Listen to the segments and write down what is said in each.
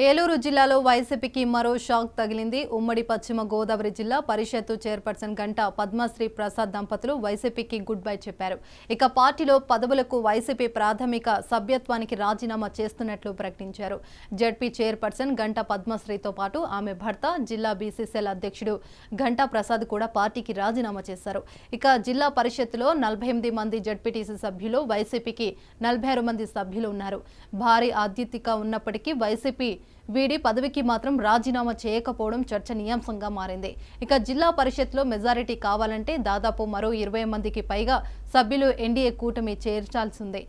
ఏలూరు జిల్లాలో వైసీపీకి మరో షాక్ తగిలింది. ఉమ్మడి పశ్చిమ గోదావరి జిల్లా పరిషత్తు చైర్పర్సన్ గంటా పద్మశ్రీ ప్రసాద్ దంపతులు వైసీపీకి గుడ్ బై చెప్పారు. ఇక పార్టీలో పదవులకు వైసీపీ ప్రాథమిక సభ్యత్వానికి రాజీనామా చేస్తున్నట్లు ప్రకటించారు. జడ్పీ చైర్పర్సన్ గంటా పద్మశ్రీతో పాటు ఆమె భర్త జిల్లా బీసీసీఎల్ అధ్యక్షుడు గంటా ప్రసాద్ కూడా పార్టీకి రాజీనామా చేశారు. ఇక జిల్లా పరిషత్తులో 48 మంది జడ్పీటీసీ సభ్యులు, వైసీపీకి 46 మంది సభ్యులు ఉన్నారు. భారీ ఆధ్యుతిక ఉన్నప్పటికీ వైసీపీ వీడి పదవికి మాత్రం రాజీనామా చేయకపోవడం చర్చనీయాంశంగా మారింది. ఇక జిల్లా పరిషత్లో మెజారిటీ కావాలంటే దాదాపు మరో 20 మందికి పైగా సభ్యులు ఎన్డీఏ కూటమి చేర్చాల్సిందే.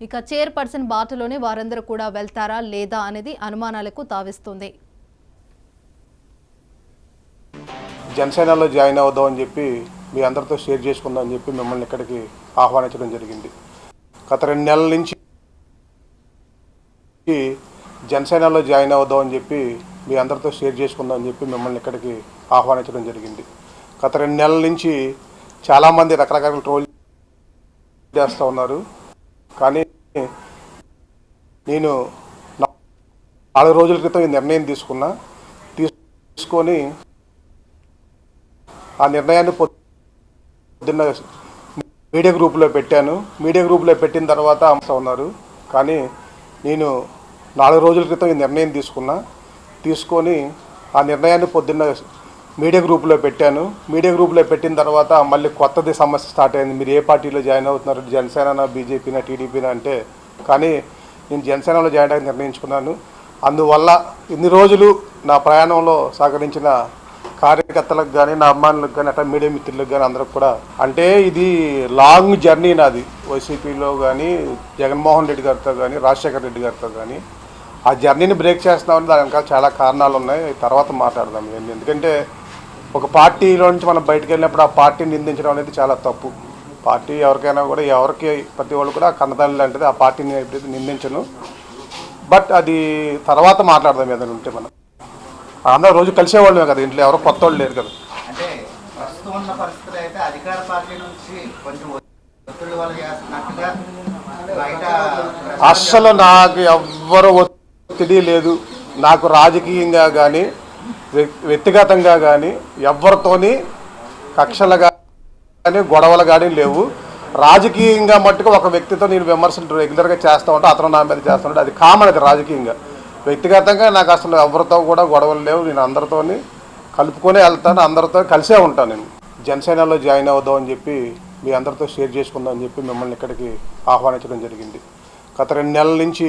ఇక చైర్పర్సన్ బాటలోనే వారందరూ కూడా వెళ్తారా లేదా అనేది అనుమానాలకు తావిస్తుంది. జనసేనలో జాయిన్ అవుదామని చెప్పి మీ అందరితో షేర్ చేసుకుందాం అని చెప్పి మిమ్మల్ని ఇక్కడికి ఆహ్వానించడం జరిగింది. గత 2 నెలల నుంచి జనసేనలో జాయిన్ అవుదామని చెప్పి మీ అందరితో షేర్ చేసుకుందాం అని చెప్పి మిమ్మల్ని ఇక్కడికి ఆహ్వానించడం జరిగింది. గత 2 నెలల నుంచి చాలామంది రకరకాల ట్రోల్ చేస్తూ ఉన్నారు. కానీ నేను 4 రోజుల క్రితం ఈ నిర్ణయం తీసుకొని ఆ నిర్ణయాన్ని పొద్దున్న మీడియా గ్రూప్లో పెట్టాను. మీడియా గ్రూప్లో పెట్టిన తర్వాత ఉన్నారు. కానీ నేను 4 రోజుల క్రితం ఈ నిర్ణయం తీసుకొని ఆ నిర్ణయాన్ని పొద్దున్న మీడియా గ్రూప్లో పెట్టాను. మీడియా గ్రూప్లో పెట్టిన తర్వాత మళ్ళీ కొత్తది సమస్య స్టార్ట్ అయింది. మీరు ఏ పార్టీలో జాయిన్ అవుతున్నారు, జనసేన, బీజేపీనా, టీడీపీనా అంటే, కానీ నేను జనసేనలో జాయిన్ అయ్యి నిర్ణయించుకున్నాను. అందువల్ల ఇన్ని రోజులు నా ప్రయాణంలో సహకరించిన కార్యకర్తలకు కానీ, నా అభిమానులకు కానీ, అట్లా మీడియా మిత్రులకు కానీ అందరికి కూడా, అంటే ఇది లాంగ్ జర్నీ నాది. వైసీపీలో కానీ, జగన్మోహన్ రెడ్డి గారితో కానీ, రాజశేఖర రెడ్డి గారితో కానీ ఆ జర్నీని బ్రేక్ చేస్తున్నామని దాని వెనకాల చాలా కారణాలు ఉన్నాయి. తర్వాత మాట్లాడదాం. ఎందుకంటే ఒక పార్టీలో నుంచి మనం బయటకు వెళ్ళినప్పుడు ఆ పార్టీని నిందించడం అనేది చాలా తప్పు. పార్టీ ఎవరికైనా కూడా, ప్రతి వాళ్ళు కూడా కన్నతల్లి లాంటిది. ఆ పార్టీని నిందించను. బట్ అది తర్వాత మాట్లాడదాం. ఏదైనా ఉంటే మనం అందరూ రోజు కలిసేవాళ్ళమే కదా, ఇంట్లో ఎవరో కొత్త వాళ్ళు లేరు కదా. అంటే ప్రస్తుతం ఉన్న పరిస్థితులు అయితే అధికార పార్టీ నుంచి కొంచెం ఒత్తిడి వల్ల చేస్తున్నట్టుగా బయట అస్సలు నాకు ఎవ్వరు ఒత్తిడి లేదు. నాకు రాజకీయంగా కానీ, వ్యక్తిగతంగా కానీ ఎవరితోని కక్షలు కానీ, గొడవలు కానీ లేవు. రాజకీయంగా మట్టుకు ఒక వ్యక్తితో నేను విమర్శలు రెగ్యులర్గా చేస్తూ ఉంటా, అతను నా మీద చేస్తున్నాడు. అది కామన్. అది రాజకీయంగా. వ్యక్తిగతంగా నాకు అసలు ఎవరితో కూడా గొడవలు లేవు. నేను అందరితోని కలుపుకొని వెళ్తాను, అందరితో కలిసే ఉంటాను. నేను జనసేనలో జాయిన్ అవుదామని చెప్పి మీ అందరితో షేర్ చేసుకుందాం అని చెప్పి మిమ్మల్ని ఇక్కడికి ఆహ్వానించడం జరిగింది. గత 2 నెలల నుంచి